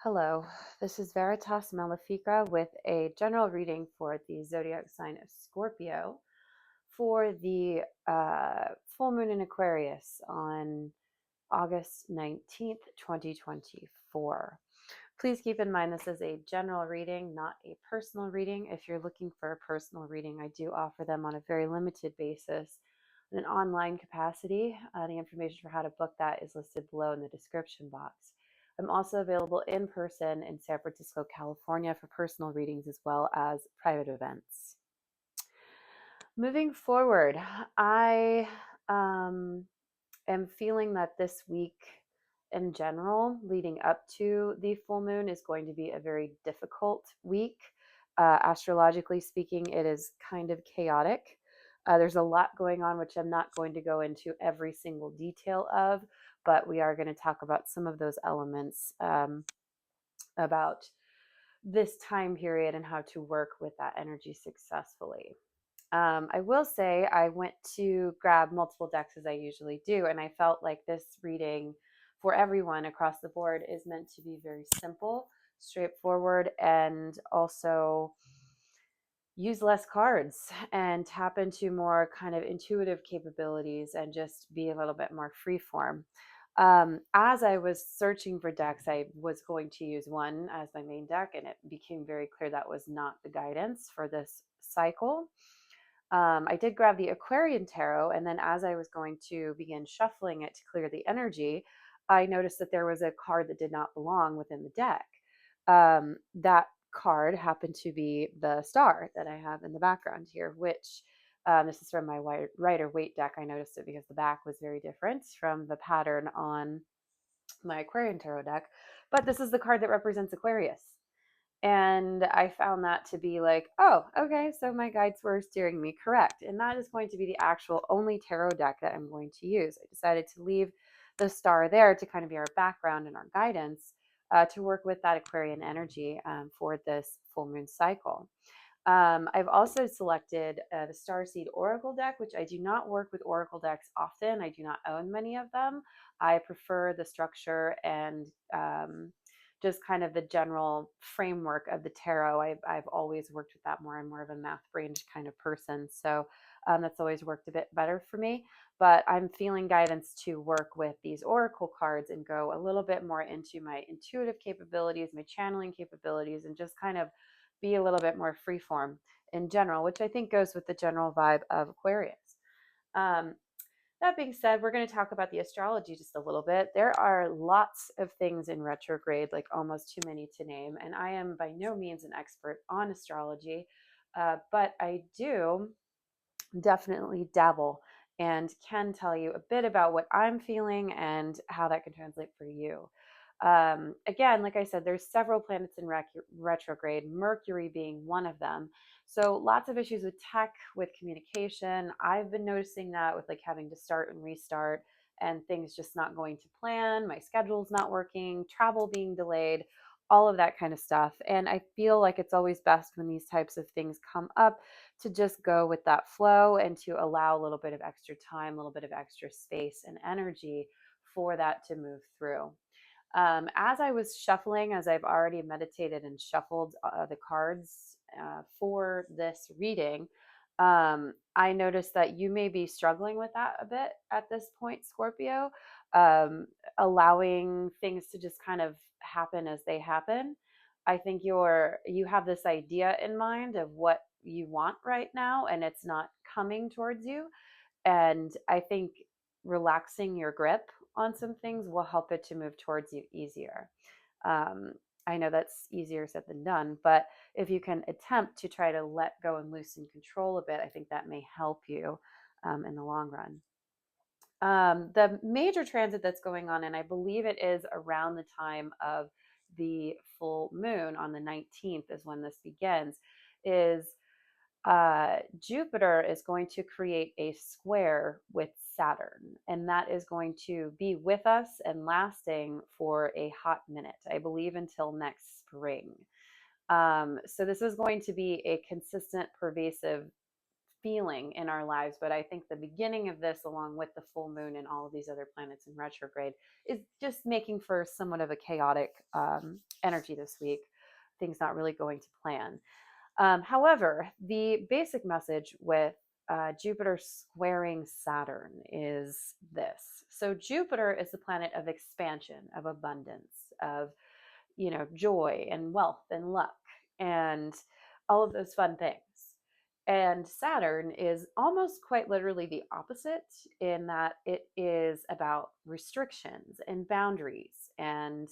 Hello, this is Veritas Malefica with a general reading for the zodiac sign of Scorpio for the full moon in Aquarius on August 19th, 2024. Please keep in mind this is a general reading, not a personal reading. If you're looking for a personal reading, I do offer them on a very limited basis in an online capacity. The information for how to book that is listed below in the description box. I'm also available in person in San Francisco, California for personal readings as well as private events. Moving forward, I am feeling that this week in general, leading up to the full moon, is going to be a very difficult week. Astrologically speaking, it is kind of chaotic. There's a lot going on, which I'm not going to go into every single detail of, but we are going to talk about some of those elements about this time period and how to work with that energy successfully. I will say I went to grab multiple decks as I usually do, and I felt like this reading for everyone across the board is meant to be very simple, straightforward, and also use less cards and tap into more kind of intuitive capabilities and just be a little bit more freeform. As I was searching for decks, I was going to use one as my main deck, and it became very clear that was not the guidance for this cycle. I did grab the Aquarian Tarot, and then as I was going to begin shuffling it to clear the energy, I noticed that there was a card that did not belong within the deck. That card happened to be the star that I have in the background here, which this is from my Rider-Waite deck. I noticed it because the back was very different from the pattern on my Aquarian Tarot deck. But this is the card that represents Aquarius. And I found that to be like, oh, okay, so my guides were steering me correct. And that is going to be the actual only tarot deck that I'm going to use. I decided to leave the star there to kind of be our background and our guidance to work with that Aquarian energy for this full moon cycle. I've also selected the Starseed Oracle deck, which I do not work with Oracle decks often. I do not own many of them. I prefer the structure and just kind of the general framework of the tarot. I've always worked with that more. I'm more of a math brained kind of person. So that's always worked a bit better for me. But I'm feeling guidance to work with these Oracle cards and go a little bit more into my intuitive capabilities, my channeling capabilities, and just kind of be a little bit more freeform in general, which I think goes with the general vibe of Aquarius. Um, that being said, we're going to talk about the astrology just a little bit. There are lots of things in retrograde, like almost too many to name, and I am by no means an expert on astrology, but I do definitely dabble and can tell you a bit about what I'm feeling and how that can translate for you. Again, like I said, there's several planets in retrograde, Mercury being one of them. So lots of issues with tech, with communication. I've been noticing that with like having to start and restart and things just not going to plan, my schedule's not working, travel being delayed, all of that kind of stuff. And I feel like it's always best when these types of things come up to just go with that flow and to allow a little bit of extra time, a little bit of extra space and energy for that to move through. As I was shuffling, as I've already meditated and shuffled the cards for this reading, I noticed that you may be struggling with that a bit at this point, Scorpio, allowing things to just kind of happen as they happen. I think you have this idea in mind of what you want right now, and it's not coming towards you. And I think relaxing your grip on some things will help it to move towards you easier. Um, I know that's easier said than done, but if you can attempt to try to let go and loosen control a bit, I think that may help you in the long run. The major transit that's going on, and I believe it is around the time of the full moon on the 19th, is when this begins, is Jupiter is going to create a square with Saturn, and that is going to be with us and lasting for a hot minute, I believe until next spring. So this is going to be a consistent, pervasive feeling in our lives. But I think the beginning of this, along with the full moon and all of these other planets in retrograde, is just making for somewhat of a chaotic energy this week. Things not really going to plan. However, the basic message with Jupiter squaring Saturn is this. So Jupiter is the planet of expansion, of abundance, of joy and wealth and luck and all of those fun things. And Saturn is almost quite literally the opposite in that it is about restrictions and boundaries and,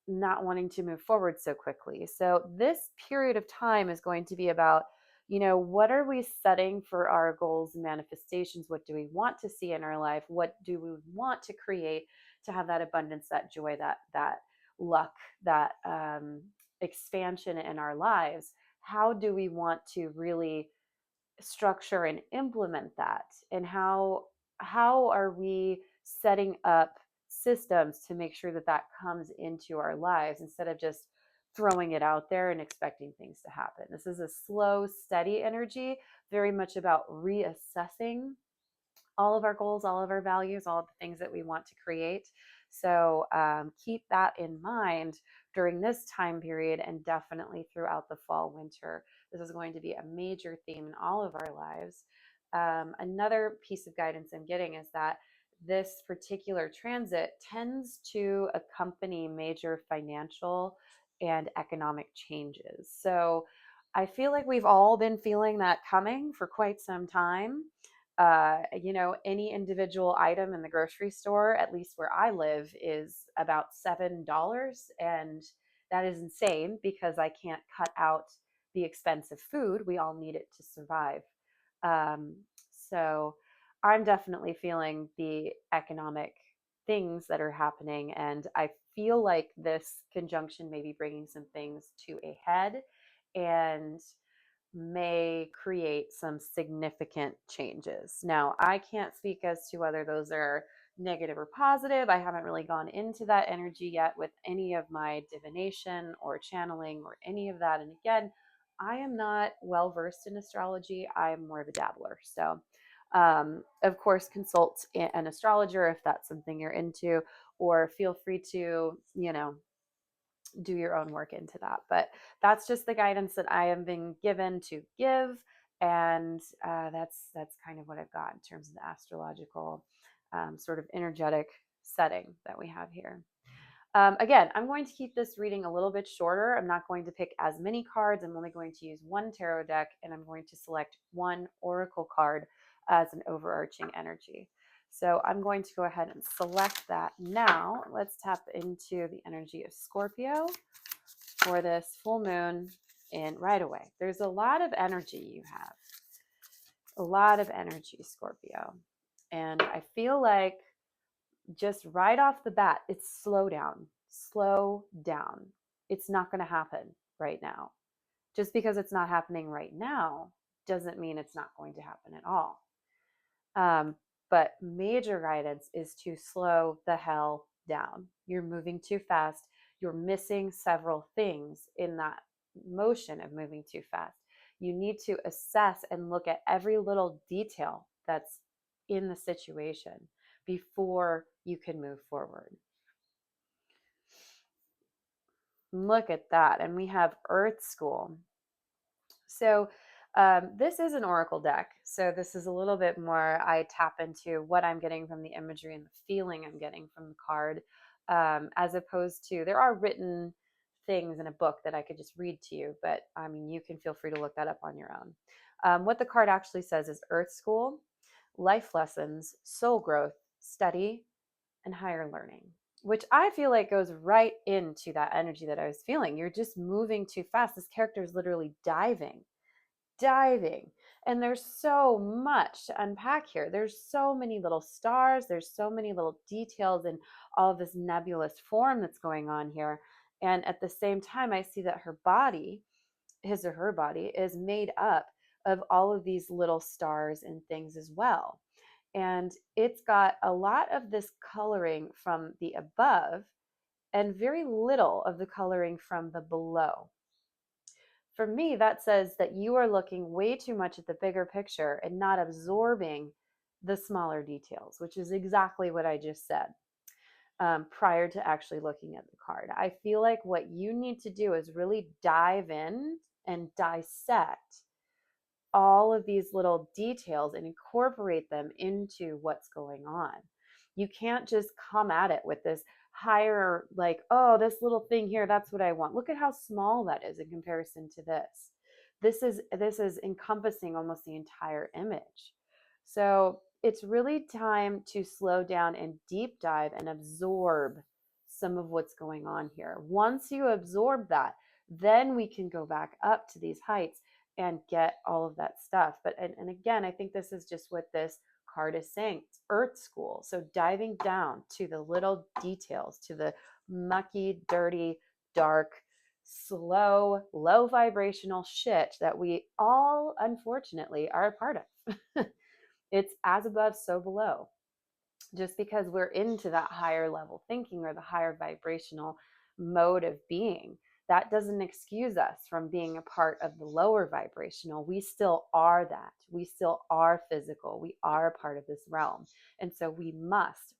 not wanting to move forward so quickly. So this period of time is going to be about, what are we setting for our goals and manifestations? What do we want to see in our life? What do we want to create to have that abundance, that joy, that luck, that expansion in our lives? How do we want to really structure and implement that? And how are we setting up systems to make sure that that comes into our lives instead of just throwing it out there and expecting things to happen? This is a slow, steady energy, very much about reassessing all of our goals, all of our values, all of the things that we want to create. So keep that in mind during this time period and definitely throughout the fall, winter. This is going to be a major theme in all of our lives. Another piece of guidance I'm getting is that this particular transit tends to accompany major financial and economic changes. So I feel like we've all been feeling that coming for quite some time. Any individual item in the grocery store, at least where I live, is about $7. And that is insane because I can't cut out the expensive food. We all need it to survive. Um, so I'm definitely feeling the economic things that are happening. And I feel like this conjunction may be bringing some things to a head and may create some significant changes. Now, I can't speak as to whether those are negative or positive. I haven't really gone into that energy yet with any of my divination or channeling or any of that. And again, I am not well versed in astrology. I am more of a dabbler. So, of course, consult an astrologer if that's something you're into, or feel free to, do your own work into that. But that's just the guidance that I am being given to give, and that's kind of what I've got in terms of the astrological sort of energetic setting that we have here. Again, I'm going to keep this reading a little bit shorter. I'm not going to pick as many cards. I'm only going to use one tarot deck, and I'm going to select one oracle card as an overarching energy. So I'm going to go ahead and select that now. Let's tap into the energy of Scorpio for this full moon in right away. There's a lot of energy you have. A lot of energy, Scorpio. And I feel like just right off the bat, it's slow down. Slow down. It's not going to happen right now. Just because it's not happening right now doesn't mean it's not going to happen at all. But major guidance is to slow the hell down. You're moving too fast. You're missing several things in that motion of moving too fast. You need to assess and look at every little detail that's in the situation before you can move forward. Look at that. And we have Earth School. So this is an oracle deck. So this is a little bit more, I tap into what I'm getting from the imagery and the feeling I'm getting from the card, as opposed to, there are written things in a book that I could just read to you, but I mean, you can feel free to look that up on your own. What the card actually says is Earth School, life lessons, soul growth, study, and higher learning, which I feel like goes right into that energy that I was feeling. You're just moving too fast. This character is literally diving. And there's so much to unpack here. There's so many little stars. There's so many little details in all of this nebulous form that's going on here. And at the same time, I see that her body, his or her body, is made up of all of these little stars and things as well. And it's got a lot of this coloring from the above and very little of the coloring from the below. For me, that says that you are looking way too much at the bigger picture and not absorbing the smaller details, which is exactly what I just said prior to actually looking at the card. I feel like what you need to do is really dive in and dissect all of these little details and incorporate them into what's going on. You can't just come at it with this higher, like, oh, this little thing here, that's what I want. Look at how small that is in comparison to this. This is encompassing almost the entire image. So it's really time to slow down and deep dive and absorb some of what's going on here. Once you absorb that, then we can go back up to these heights and get all of that stuff. But and again, I think this is just what this card is saying. It's Earth School. So diving down to the little details, to the mucky, dirty, dark, slow, low vibrational shit that we all unfortunately are a part of. It's as above, so below. Just because we're into that higher level thinking or the higher vibrational mode of being, that doesn't excuse us from being a part of the lower vibrational. We still are that. We still are physical. We are a part of this realm. And so we must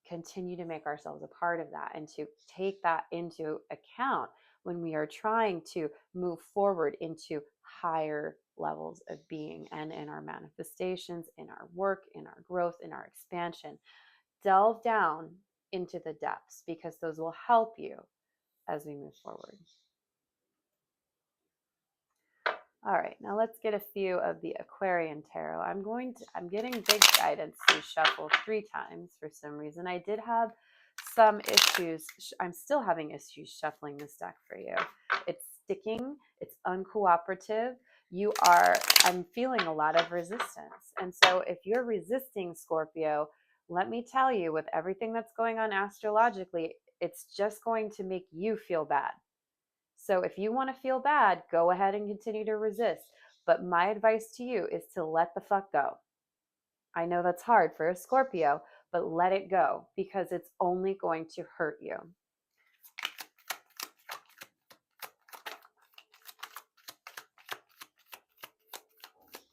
continue to make ourselves a part of that and to take that into account when we are trying to move forward into higher levels of being and in our manifestations, in our work, in our growth, in our expansion. Delve down into the depths because those will help you as we move forward. All right, now let's get a few of the Aquarian Tarot. I'm getting big guidance to shuffle 3 times for some reason. I did have some issues. I'm still having issues shuffling this deck for you. It's sticking, it's uncooperative. I'm feeling a lot of resistance. And so if you're resisting Scorpio, let me tell you, with everything that's going on astrologically, it's just going to make you feel bad. So if you want to feel bad, go ahead and continue to resist. But my advice to you is to let the fuck go. I know that's hard for a Scorpio, but let it go because it's only going to hurt you.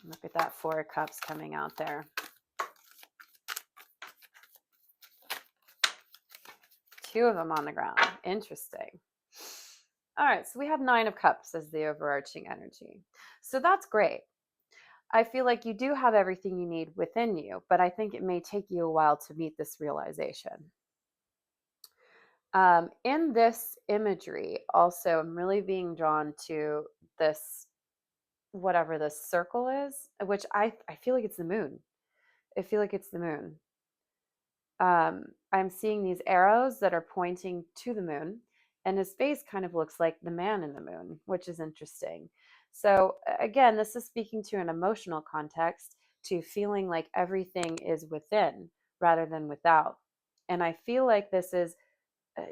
Look at that 4 of Cups coming out there. 2 of them on the ground. Interesting. All right, so we have 9 of Cups as the overarching energy. So that's great. I feel like you do have everything you need within you, but I think it may take you a while to meet this realization. In this imagery, also, I'm really being drawn to this, whatever this circle is, which I feel like it's the moon. I feel like it's the moon. I'm seeing these arrows that are pointing to the moon, and his face kind of looks like the man in the moon, which is interesting. So again, this is speaking to an emotional context, to feeling like everything is within rather than without. And I feel like this is,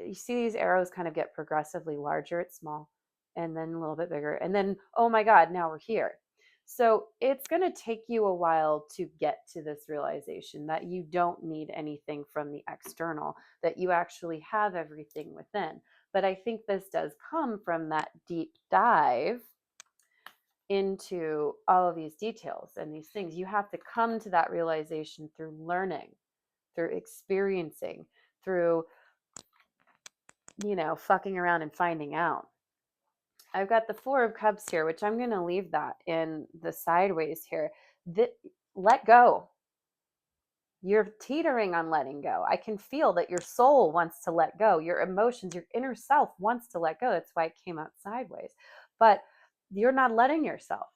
you see these arrows kind of get progressively larger. It's small and then a little bit bigger. And then, oh my God, now we're here. So it's going to take you a while to get to this realization that you don't need anything from the external, that you actually have everything within. But I think this does come from that deep dive into all of these details and these things. You have to come to that realization through learning, through experiencing, through, fucking around and finding out. I've got the 4 of Cups here, which I'm going to leave that in the sideways here. Let go. You're teetering on letting go. I can feel that your soul wants to let go. Your emotions, your inner self wants to let go. That's why it came out sideways. But you're not letting yourself.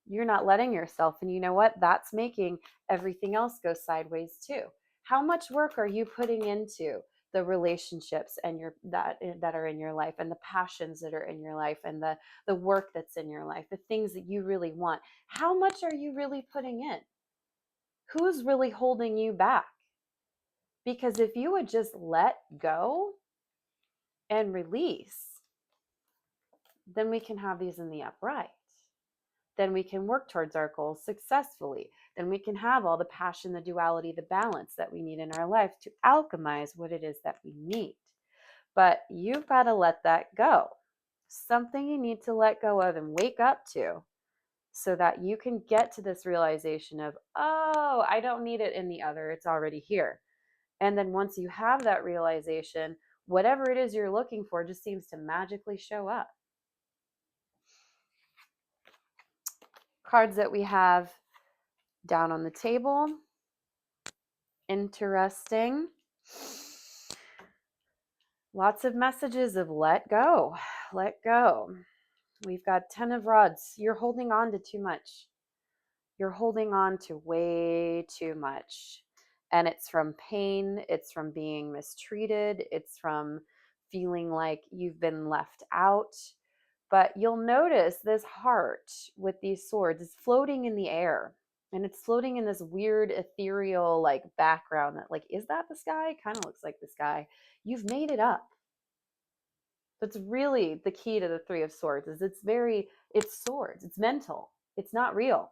You're not letting yourself. And you know what? That's making everything else go sideways too. How much work are you putting into the relationships and that are in your life, and the passions that are in your life, and the work that's in your life, the things that you really want? How much are you really putting in? Who's really holding you back? Because if you would just let go and release, then we can have these in the upright. Then we can work towards our goals successfully. Then we can have all the passion, the duality, the balance that we need in our life to alchemize what it is that we need. but you've got to let that go. Something you need to let go of and wake up to so that you can get to this realization of, oh, I don't need it in the other. It's already here. And then once you have that realization, whatever it is you're looking for just seems to magically show up. Cards that we have down on the table. Interesting. Lots of messages of let go, let go. We've got 10 of rods. You're holding on to too much. You're holding on to way too much. And it's from pain. It's from being mistreated. It's from feeling like you've been left out. But you'll notice this heart with these swords is floating in the air. And it's floating in this weird ethereal like background that like, is that the sky? Kind of looks like the sky. You've made it up. That's really the key to the Three of Swords is it's swords. It's mental. It's not real.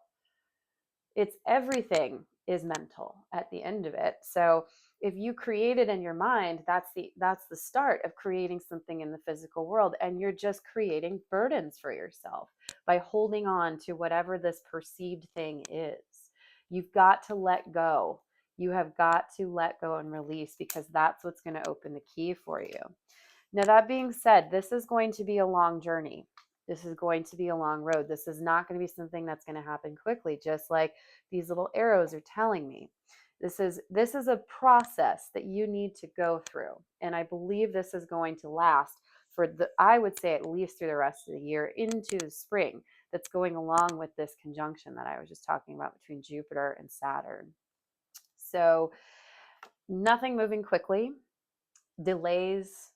It's everything is mental at the end of it. So if you create it in your mind, that's the start of creating something in the physical world. And you're just creating burdens for yourself by holding on to whatever this perceived thing is. You've got to let go. You have got to let go and release, because that's what's going to open the key for you. Now, that being said, this is going to be a long journey. This is going to be a long road. This is not going to be something that's going to happen quickly, just like these little arrows are telling me. This is a process that you need to go through. And I believe this is going to last for I would say at least through the rest of the year into the spring, that's going along with this conjunction that I was just talking about between Jupiter and Saturn. So nothing moving quickly, delays.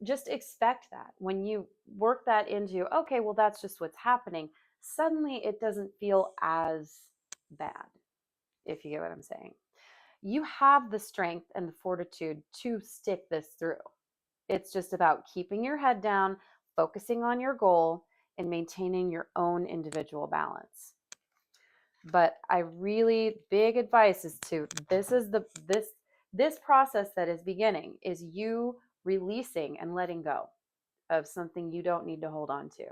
Just expect that when you work that into, okay, well, that's just what's happening. Suddenly it doesn't feel as bad, if you get what I'm saying. You have the strength and the fortitude to stick this through. It's just about keeping your head down, focusing on your goal, and maintaining your own individual balance. But I really, big advice is this process that is beginning is you releasing and letting go of something you don't need to hold on to.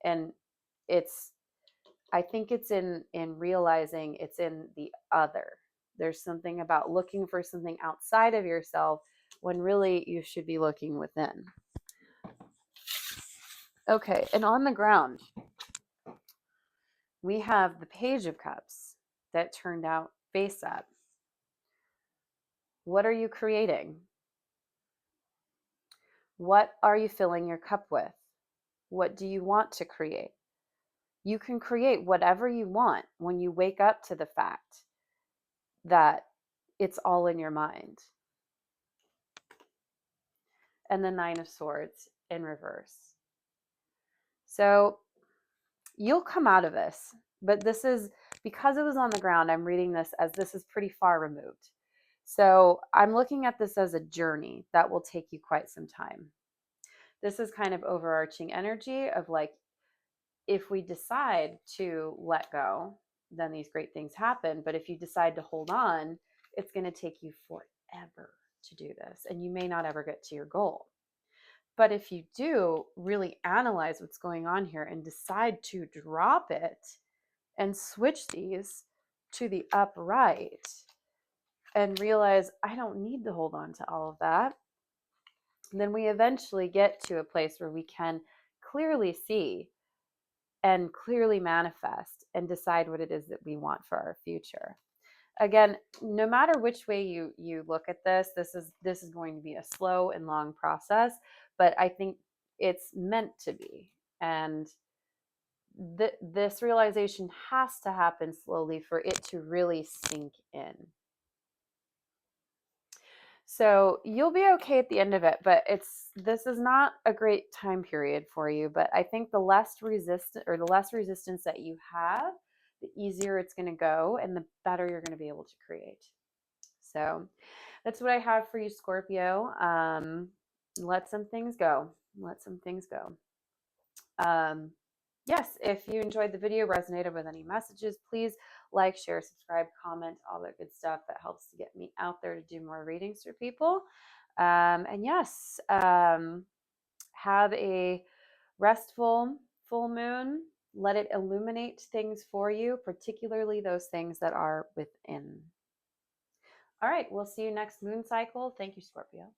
And I think it's in realizing it's in the other. There's something about looking for something outside of yourself when really you should be looking within. Okay, and on the ground, we have the Page of Cups that turned out face up. What are you creating? What are you filling your cup with? What do you want to create? You can create whatever you want when you wake up to the fact that it's all in your mind. And the Nine of Swords in reverse. So you'll come out of this, but this is, because it was on the ground, I'm reading this as this is pretty far removed. So I'm looking at this as a journey that will take you quite some time. This is kind of overarching energy of like, if we decide to let go, then these great things happen. But if you decide to hold on, it's going to take you forever to do this, and you may not ever get to your goal. But if you do really analyze what's going on here and decide to drop it and switch these to the upright and realize I don't need to hold on to all of that, then we eventually get to a place where we can clearly see and clearly manifest and decide what it is that we want for our future. Again, no matter which way you look at this is going to be a slow and long process, but I think it's meant to be. And this realization has to happen slowly for it to really sink in. So you'll be okay at the end of it, but this is not a great time period for you. But I think the less resistance that you have, the easier it's going to go and the better you're going to be able to create. So that's what I have for you, Scorpio. Let some things go. Let some things go. Yes, if you enjoyed the video, resonated with any messages, please like, share, subscribe, comment, all that good stuff that helps to get me out there to do more readings for people. And yes, have a restful full moon. Let it illuminate things for you, particularly those things that are within. All right, we'll see you next moon cycle. Thank you, Scorpio.